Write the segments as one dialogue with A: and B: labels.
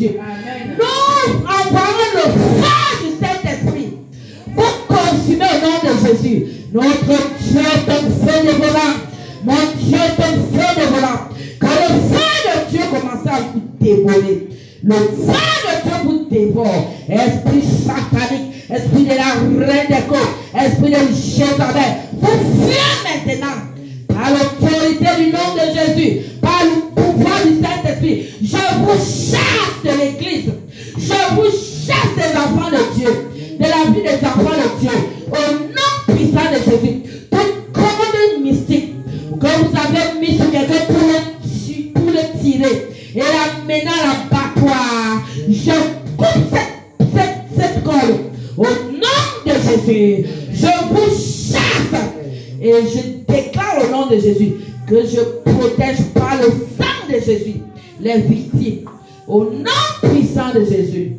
A: Jésus. Nous envoyons le feu du Saint-Esprit pour consumer au nom de Jésus. Notre Dieu est un feu dévorant. Mon Dieu est un feu dévorant. Que le feu de Dieu commence à vous dévorer. Le feu de Dieu vous dévore. Esprit satanique, esprit de la reine des côtes, esprit de Jézabel, vous fuyez maintenant. Par l'autorité du nom de Jésus, par le pouvoir du Saint-Esprit, je vous chasse de l'église. Je vous chasse des enfants de Dieu, de la vie des enfants de Dieu. Au nom puissant de Jésus, toute commande mystique que vous avez mis sur quelqu'un pour le tirer et l'amener à l'abattoir, je coupe cette colle. Au nom de Jésus, je vous chasse et je déclare au nom de Jésus que je protège par le sang de Jésus les victimes. Au nom puissant de Jésus.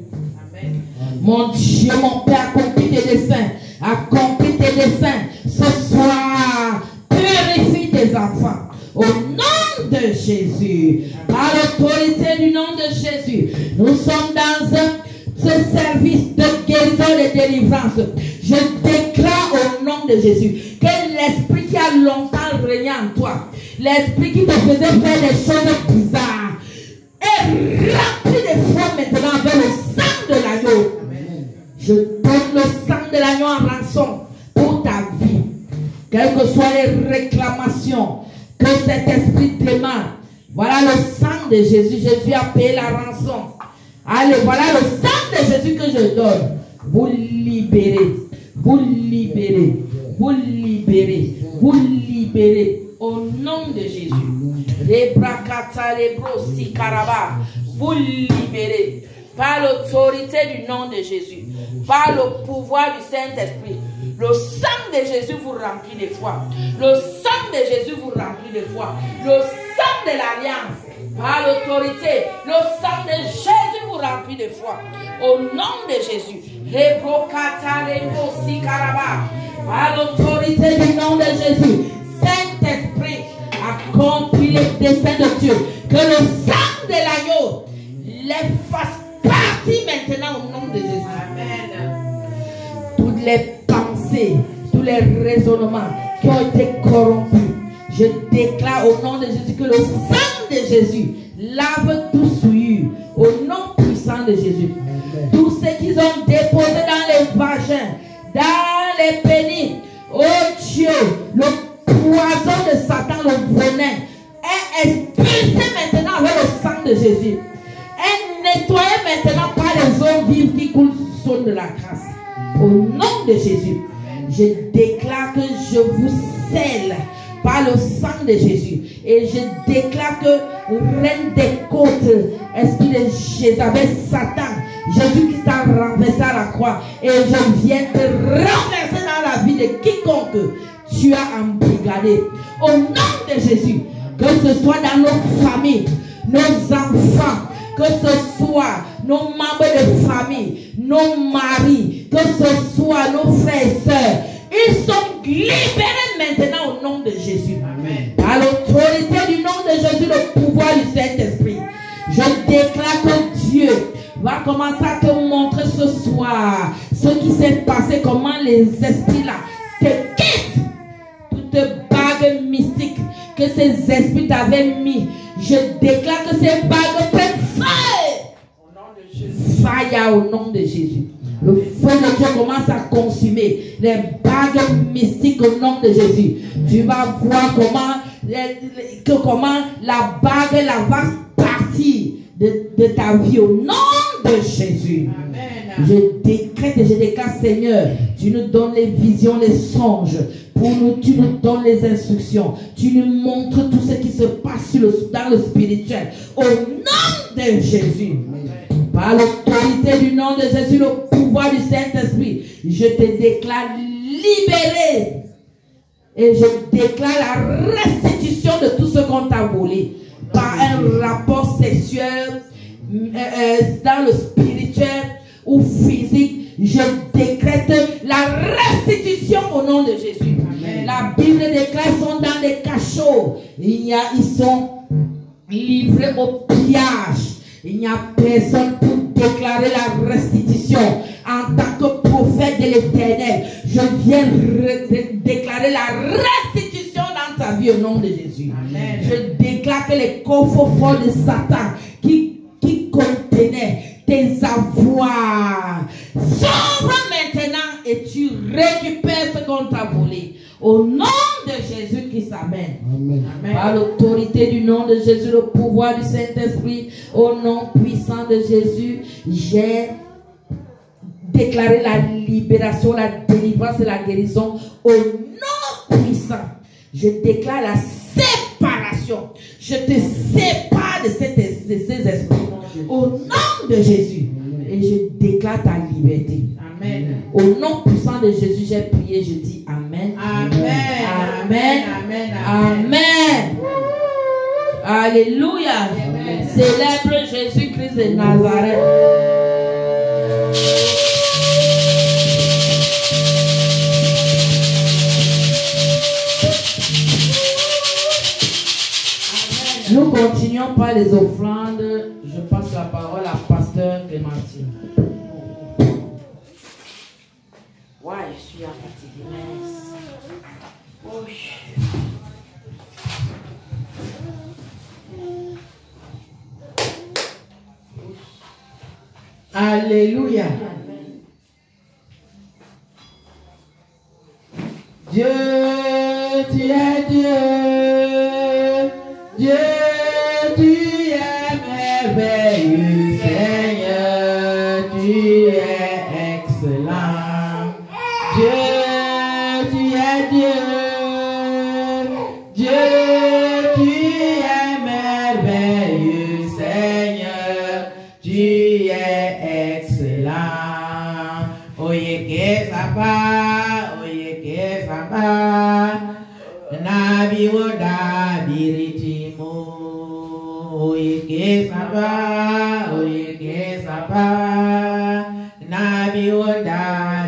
A: Amen. Mon Dieu, mon Père, accomplis tes desseins. Accomplis tes desseins. Ce soir, purifie tes enfants. Au nom de Jésus. Par l'autorité du nom de Jésus. Nous sommes dans ce service de guérison et de délivrance. Je déclare au nom de Jésus que l'esprit qui a longtemps régné en toi, l'esprit qui te faisait faire des choses bizarres, est rempli de foi maintenant avec le sang de l'agneau. Je donne le sang de l'agneau en rançon pour ta vie. Quelles que soient les réclamations que cet esprit demande, voilà le sang de Jésus. Jésus a payé la rançon. Allez, voilà le sang de Jésus que je donne. Vous libérez, vous libérez, vous libérez, vous libérez au nom de Jésus. Vous libérez par l'autorité du nom de Jésus, par le pouvoir du Saint-Esprit. Le sang de Jésus vous remplit de foi. Le sang de Jésus vous remplit de foi. Le sang de l'alliance, par l'autorité, le sang de Jésus vous remplit de foi. Au nom de Jésus. Par l'autorité du nom de Jésus, Saint-Esprit, accomplit les desseins de Dieu. Que le sang de l'agneau les fasse partie maintenant au nom de Jésus. Amen. Toutes les pensées, tous les raisonnements qui ont été corrompus, je déclare au nom de Jésus que le sang de Jésus lave tout souillure au nom puissant de Jésus. Amen. Tout ce qu'ils ont déposé dans les vagins, dans les pénis, oh Dieu, le poison de Satan, le venin, est expulsé maintenant avec le sang de Jésus. Est nettoyé maintenant par les eaux vives qui coulent sur de la grâce. Au nom de Jésus, je déclare que je vous scelle par le sang de Jésus. Et je déclare que reine des côtes, esprit de Jézabel, Satan, Jésus qui t'a renversé à la croix. Et je viens te renverser dans la vie de quiconque tu as embrigadé. Au nom de Jésus, que ce soit dans nos familles, nos enfants, que ce soit nos membres de famille, nos maris, que ce soit nos frères et sœurs, ils sont libérés maintenant au nom de Jésus. Amen. Par l'autorité du nom de Jésus, le pouvoir du Saint-Esprit, je déclare que Dieu va commencer à te montrer ce soir ce qui s'est passé, comment les esprits là te quittent. Toute bague mystique que ces esprits t'avaient mis, je déclare que ces bagues prennent feu. Au nom de Jésus. Fire au nom de Jésus. Le feu de Dieu commence à consumer les bagues mystiques au nom de Jésus. Tu vas voir comment la bague va partir de ta vie au nom de Jésus. Amen. Je décrète et je déclare, Seigneur, tu nous donnes les visions, les songes. Pour nous, tu nous donnes les instructions. Tu nous montres tout ce qui se passe dans le spirituel. Au nom de Jésus. Par l'autorité du nom de Jésus, le pouvoir du Saint-Esprit, je te déclare libéré. Et je déclare la restitution de tout ce qu'on t'a volé. Par un rapport sexuel, dans le spirituel ou physique, je décrète la restitution au nom de Jésus. Amen. La Bible déclare qu'ils sont dans des cachots. Ils sont livrés au pillage. Il n'y a personne pour déclarer la restitution. En tant que prophète de l'Éternel, je viens déclarer la restitution dans ta vie au nom de Jésus. Amen. Je déclare que les coffres forts de Satan qui contenaient tes avoirs s'ouvrent maintenant et tu récupères ce qu'on t'a volé. Au nom de Jésus-Christ, amen. Amen. Par l'autorité du nom de Jésus, le pouvoir du Saint-Esprit, au nom puissant de Jésus, j'ai déclaré la libération, la délivrance et la guérison au nom puissant. Je déclare la séparation. Je te sépare de ces esprits au nom de Jésus. Et je déclare ta liberté. Amen. Au nom puissant de Jésus, j'ai prié, je dis Amen. Amen. Amen. Amen. Amen. Alléluia. Amen. Célèbre Jésus-Christ de Nazareth. Nous continuons par les offrandes. Je passe la parole à Pasteur Clémentine. Ouais, je suis fatiguée. Oh.
B: Alléluia. Dieu, tu es Dieu. Dieu, tu es merveilleux. Seigneur, tu es excellent. Dieu, tu es Dieu. Dieu, tu es merveilleux. Seigneur, tu es excellent. Oye que sapa, oye que sapa. Nabi woda biritimo. Oye que sapa, oye que sapa. Nabi woda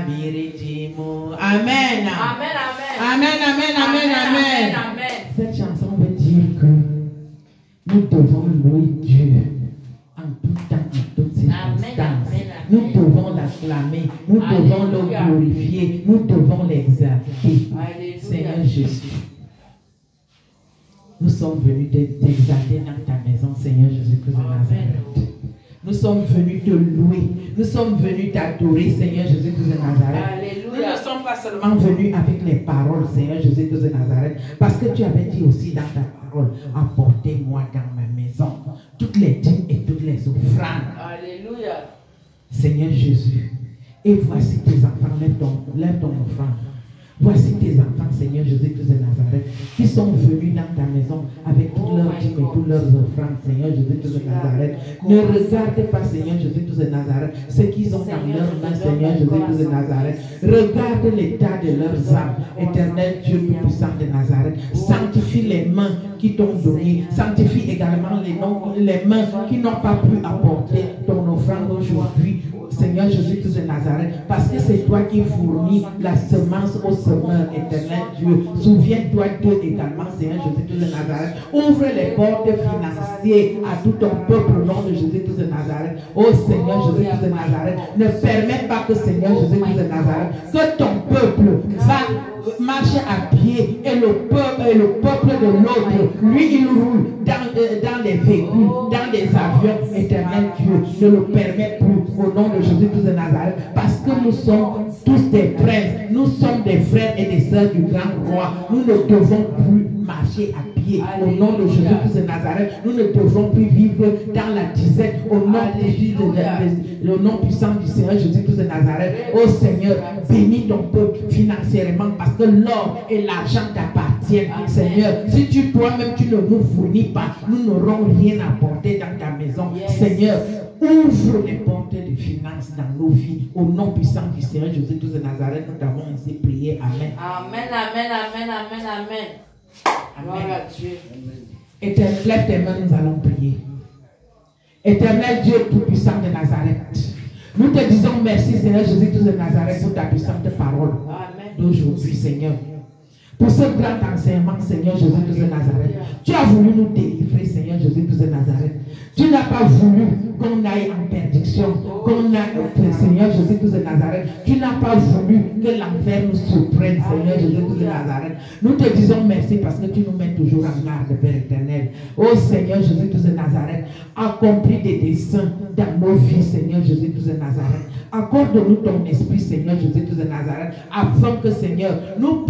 B: biritimo. Amen. Amen, amen. Amen, amen, amen, amen. Cette chanson veut dire que nous devons louer Dieu en tout temps, en toutes circonstances. Nous devons l'acclamer, nous devons le glorifier, nous devons l'exalter. Seigneur Jésus, nous sommes venus t'exalter dans ta maison, Seigneur Jésus-Christ de Nazareth. Nous sommes venus te louer, nous sommes venus t'adorer, Seigneur Jésus-Christ de Nazareth. Alléluia. Nous ne sommes pas seulement venus avec les paroles, Seigneur Jésus-Christ de Nazareth, parce que tu avais dit aussi dans ta parole, apportez-moi dans ma maison toutes les dîmes et toutes les offrandes. Alléluia. Seigneur Jésus, et voici tes enfants, lève ton offrande. Voici tes enfants, Seigneur Jésus-Christ de Nazareth, qui sont venus dans ta maison avec toutes leurs dîmes et toutes leurs offrandes, Seigneur Jésus-Christ de Nazareth. Ne regarde pas, Seigneur Jésus-Christ de Nazareth, ce qu'ils ont dans leurs mains, Seigneur Jésus-Christ de Nazareth. Regarde l'état de leurs âmes, éternel Dieu tout-puissant de Nazareth. Sanctifie les mains qui t'ont donné, sanctifie également les mains qui n'ont pas pu apporter ton offrande aujourd'hui, Seigneur Jésus-Christ de Nazareth, parce que c'est toi qui fournis la semence au semeur, éternel Dieu. Souviens-toi d'eux également, Seigneur Jésus-Christ de Nazareth. Ouvre les portes financières à tout ton peuple au nom de Jésus-Christ de Nazareth. Oh Seigneur Jésus-Christ de Nazareth, ne permets pas que Seigneur Jésus-Christ de Nazareth, que ton peuple va marcher à pied et le peuple de l'autre, lui il roule dans les véhicules, dans les avions, éternel Dieu, ne le permet plus au nom de Jésus-Christ de Nazareth, parce que nous sommes tous des princes, nous sommes des frères et des sœurs du grand roi. Nous ne devons plus marcher à pied au nom de Jésus-Christ de Nazareth. Nous ne devons plus vivre dans la disette au nom puissant du Seigneur Jésus-Christ de Nazareth. Oh Seigneur, bénis ton peuple financièrement, parce que l'or et l'argent t'appartiennent. Seigneur, si toi-même tu ne nous fournis pas, nous n'aurons rien à porter dans ta maison. Seigneur, ouvre les portes de finances dans nos vies. Au nom puissant du Seigneur Jésus-Christ de Nazareth, nous t'avons ainsi prié. Amen. Amen, amen, amen, amen, amen. Amen. À Dieu. Éternel, lève tes mains, nous allons prier. Éternel Dieu tout-puissant de Nazareth, nous te disons merci, Seigneur Jésus-Christ de Nazareth, pour ta puissante parole d'aujourd'hui, Seigneur. Pour ce grand enseignement, Seigneur Jésus-Christ de Nazareth. Tu as voulu nous délivrer, Seigneur Jésus-Christ de Nazareth. Tu n'as pas voulu qu'on aille en perdition, qu'on aille, Seigneur Jésus-Christ de Nazareth. Tu n'as pas voulu que l'enfer nous surprenne, Seigneur Jésus-Christ de Nazareth. Nous te disons merci parce que tu nous mets toujours en garde, Père éternel. Oh Seigneur Jésus-Christ de Nazareth, accomplis des desseins dans nos vies, Seigneur Jésus-Christ de Nazareth. Accorde-nous ton esprit, Seigneur Jésus-Christ de Nazareth, afin que, Seigneur, nous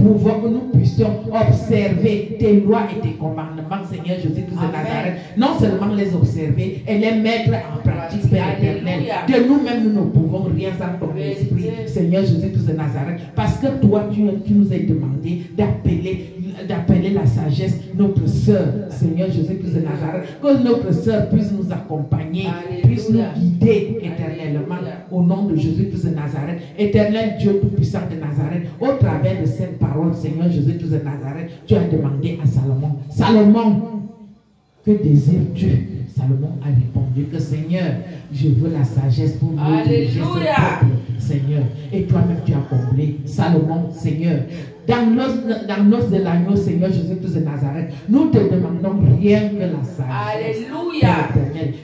B: puissions observer tes lois et tes commandements, Seigneur Jésus-Christ de Nazareth. Non seulement les observer et les mettre en pratique, Père éternel. De nous-mêmes, nous ne pouvons rien sans ton esprit, Seigneur Jésus-Christ de Nazareth. Parce que toi, tu nous as demandé d'appeler la sagesse notre sœur, Seigneur Jésus-Christ de Nazareth. Que notre sœur puisse nous accompagner, puisse nous guider éternellement au nom de Jésus-Christ de Nazareth. Éternel Dieu Tout-Puissant de Nazareth, au travers de cette parole, Seigneur Jésus-Christ de Nazareth, tu as demandé à Salomon, Salomon, que désires-tu? Salomon a répondu que Seigneur, je veux la sagesse pour nous diriger ce peuple, Seigneur. Et toi-même tu as comblé. Salomon, Seigneur, dans l'os de l'agneau, Seigneur Jésus-Christ de Nazareth, nous te demandons rien que la sagesse.
A: Alléluia.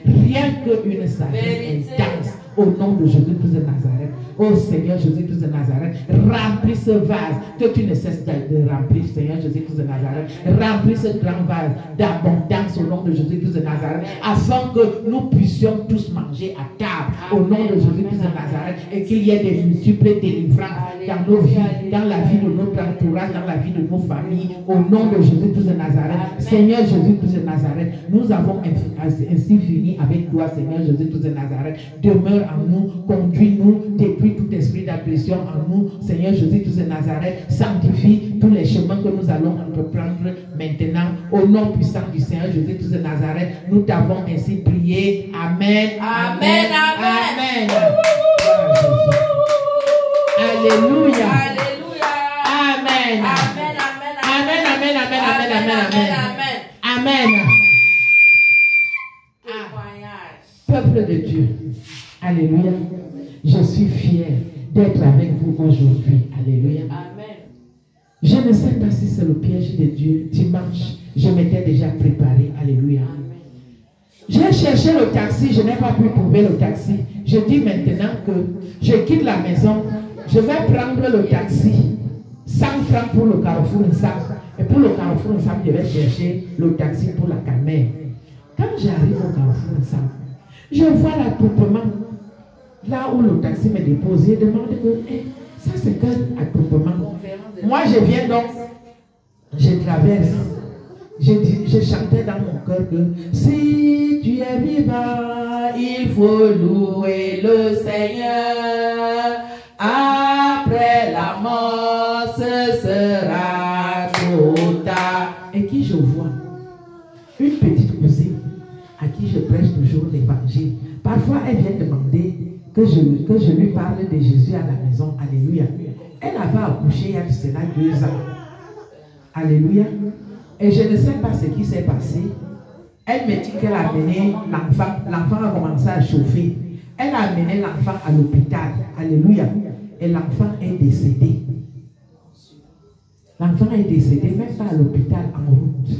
B: Rien qu'une sagesse intense au nom de Jésus-Christ de Nazareth. Oh Seigneur Jésus-Christ de Nazareth, remplis ce vase que tu ne cesses de remplir, Seigneur Jésus-Christ de Nazareth. Remplis ce grand vase d'abondance au nom de Jésus-Christ de Nazareth, afin que nous puissions tous manger à table au nom de Jésus-Christ de Nazareth et qu'il y ait des multiples délivrances dans nos vies, dans la vie de notre entourage, dans la vie de nos familles, au nom de Jésus-Christ de Nazareth. Seigneur Jésus-Christ de Nazareth, nous avons ainsi fini avec toi, Seigneur Jésus-Christ de Nazareth. Demeure en nous, conduis-nous, détruis tout esprit d'agression en nous, Seigneur Jésus-Christ de Nazareth. Sanctifie tous les chemins que nous allons entreprendre maintenant. Au nom puissant du Seigneur Jésus-Christ de Nazareth, nous t'avons ainsi prié. Amen.
A: Amen. Amen.
B: Alléluia.
A: Alléluia.
B: Amen.
A: Amen.
B: Amen. Amen. Amen. Amen. Amen. Peuple de Dieu. Alléluia. Je suis fier d'être avec vous aujourd'hui. Alléluia.
A: Amen.
B: Je ne sais pas si c'est le piège de Dieu. Dimanche, je m'étais déjà préparé. Alléluia. J'ai cherché le taxi, je n'ai pas pu trouver le taxi. Je dis maintenant que je quitte la maison, je vais prendre le taxi. 100 francs pour le Carrefour Nsam. Et pour le Carrefour Nsam, je vais chercher le taxi pour la Camère. Quand j'arrive au Carrefour Nsam, je vois l'attroupement. Là où le taxi me dépose, je demande que ça c'est quel attroupement. Moi je viens donc, je traverse. Je chantais dans mon cœur que si tu es vivant, il faut louer le Seigneur. Après la mort, ce sera trop tard. Et qui je vois? Une petite cousine à qui je prêche toujours l'évangile. Parfois, elle vient demander que je lui parle de Jésus à la maison. Alléluia. Elle avait accouché il y a de cela 2 ans. Alléluia. Et je ne sais pas ce qui s'est passé. Elle me dit qu'elle a amené l'enfant. L'enfant a commencé à chauffer. Elle a amené l'enfant à l'hôpital. Alléluia. Et l'enfant est décédé. L'enfant est décédé, même pas à l'hôpital, en route.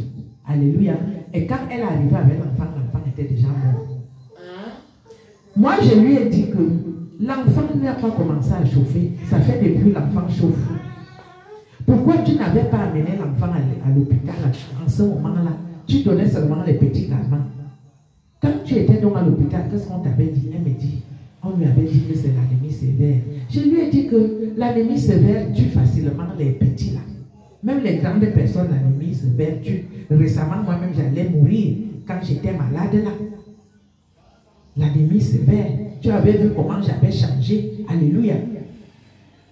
B: Alléluia. Et quand elle est arrivée avec l'enfant, l'enfant était déjà mort. Moi, je lui ai dit que l'enfant n'a pas commencé à chauffer. Ça fait depuis l'enfant chauffe. Pourquoi tu n'avais pas amené l'enfant à l'hôpital en ce moment-là? Tu donnais seulement les petits calmants. Quand tu étais donc à l'hôpital, qu'est-ce qu'on t'avait dit? Elle me dit, on lui avait dit que c'est l'anémie sévère. Je lui ai dit que l'anémie sévère tue facilement les petits là. Même les grandes personnes, l'anémie sévère tue. Récemment, moi-même, j'allais mourir quand j'étais malade là. L'anémie sévère. Tu avais vu comment j'avais changé. Alléluia.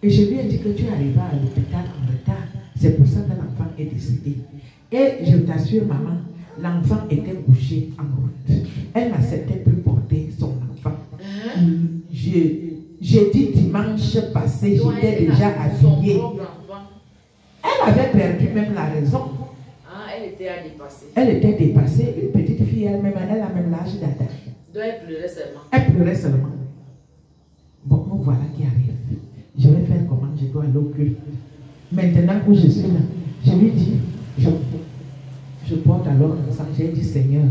B: Et je lui ai dit que tu arrivais à l'hôpital en retard. C'est pour ça que l'enfant est décédé. Et je t'assure, maman, l'enfant était couché en route. Elle n'acceptait plus porter son enfant. J'ai dit dimanche passé, j'étais déjà habillée. Elle avait perdu même la raison.
A: Elle était dépassée.
B: Elle était dépassée. Une petite fille, elle a même l'âge d'Adam.
A: Donc elle pleurait seulement.
B: Elle pleurait seulement. Bon, nous voilà qui arrive. Je vais faire comment? Je dois aller au culte. Maintenant que je suis là, je lui dis, je porte alors un sang. J'ai dit, Seigneur,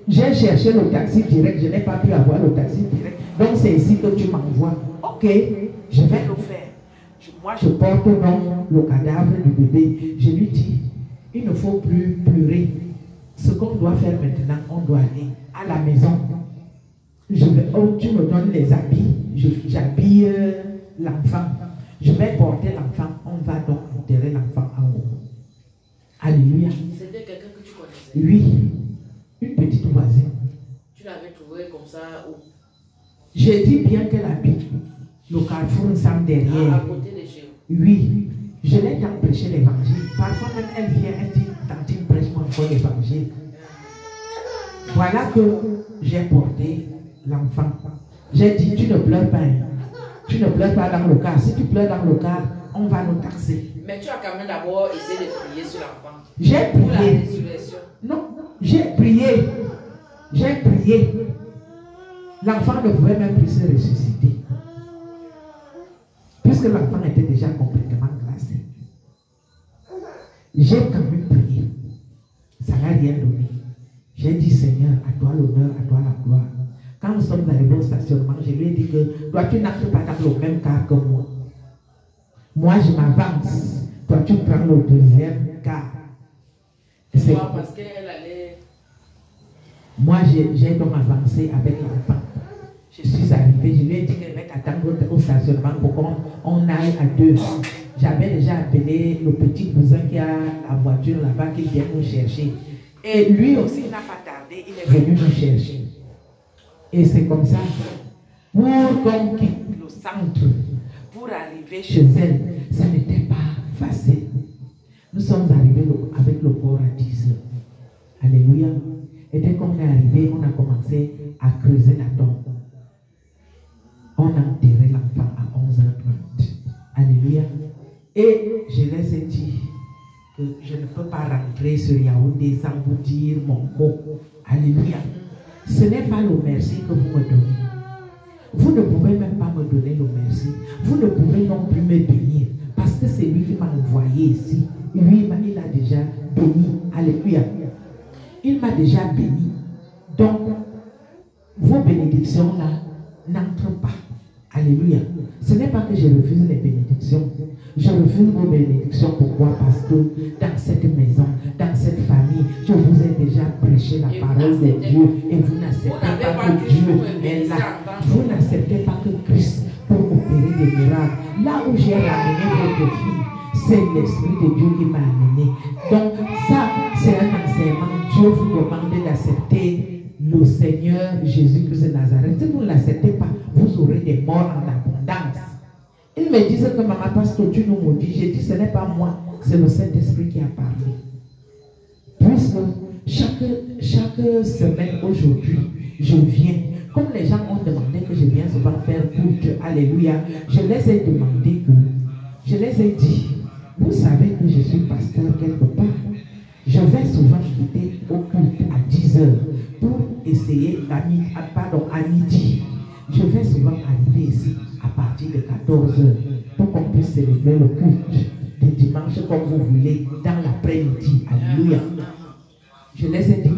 B: J'ai cherché le taxi direct, je n'ai pas pu avoir le taxi direct. Donc c'est ici que tu m'envoies. Ok, je vais le faire. Moi je porte donc le cadavre du bébé. Je lui dis, il ne faut plus pleurer. Ce qu'on doit faire maintenant, on doit aller à la maison. Tu me donnes les habits, j'habille l'enfant. Je vais porter l'enfant, on va donc enterrer l'enfant en haut. Alléluia.
C: C'était quelqu'un que tu connaissais?
B: Oui, une petite voisine.
C: Tu l'avais trouvé comme ça où?
B: J'ai dit bien qu'elle habite le carrefour ensemble derrière.
C: À côté de chez vous?
B: Oui, je l'ai tant prêché l'évangile. Parfois même elle vient, elle dit, tantine, prêche-moi encore l'évangile. Voilà que j'ai porté l'enfant. J'ai dit, tu ne pleures pas. Tu ne pleures pas dans le car. Si tu pleures dans le car, on va nous taxer.
C: Mais tu as quand même d'abord essayé de prier sur l'enfant.
B: J'ai
C: Pour la
B: prié.
C: résurrection.
B: Non, j'ai prié. J'ai prié. L'enfant ne pouvait même plus se ressusciter. Puisque l'enfant était déjà complètement glacé. J'ai quand même prié. Ça n'a rien donné. J'ai dit, Seigneur, à toi l'honneur, à toi la gloire. Quand nous sommes arrivés au stationnement, je lui ai dit que toi, tu n'entres pas dans le même car que moi. Moi, je m'avance. Toi, tu prends le deuxième car.
C: Pourquoi? Parce qu'elle allait...
B: Moi, j'ai donc avancé avec l'enfant. Je suis arrivé, je lui ai dit qu'elle va attendre au stationnement pour qu'on aille à deux. J'avais déjà appelé le petit cousin qui a la voiture là-bas qui vient nous chercher. Et lui aussi n'a pas tardé, il est venu nous chercher. Et c'est comme ça, pour qu'on quitte le centre, pour arriver chez elle, ce n'était pas facile. Nous sommes arrivés avec le corps à 10 heures. Alléluia. Et dès qu'on est arrivé, on a commencé à creuser la tombe. On a enterré l'enfant à 11h30. Alléluia. Et je les ai dit que je ne peux pas rentrer sur Yaoundé sans vous dire mon mot. Alléluia. Ce n'est pas le merci que vous me donnez. Vous ne pouvez même pas me donner le merci. Vous ne pouvez non plus me bénir. Parce que c'est lui qui m'a envoyé ici. Lui, il a déjà béni. Alléluia. Il m'a déjà béni. Donc, vos bénédictions là n'entrent pas. Alléluia. Ce n'est pas que je refuse les bénédictions. Je refuse vos bénédictions. Pourquoi? Parce que dans cette maison, dans cette famille, je vous ai déjà prêché la parole de Dieu et vous n'acceptez pas que Dieu est là. Vous n'acceptez pas que Christ peut opérer des miracles. Là où j'ai ramené votre fille, c'est l'Esprit de Dieu qui m'a amené. Donc ça, c'est un enseignement. Dieu vous demande d'accepter le Seigneur Jésus-Christ de Nazareth. Si vous ne l'acceptez pas, vous aurez des morts en abondance. Ils me disent que maman, parce que tu nous maudis. J'ai dit, ce n'est pas moi, c'est le Saint-Esprit qui a parlé. Puisque chaque semaine aujourd'hui, je viens. Comme les gens ont demandé que je vienne souvent faire culte, alléluia, je les ai demandé que, je les ai dit, vous savez que je suis pasteur quelque part. Je vais souvent quitter au culte à 10 heures pour essayer à midi. Je vais souvent arriver ici à partir de 14 heures pour qu'on puisse célébrer le culte de dimanche comme vous voulez dans l'après-midi. Alléluia. Je les ai dit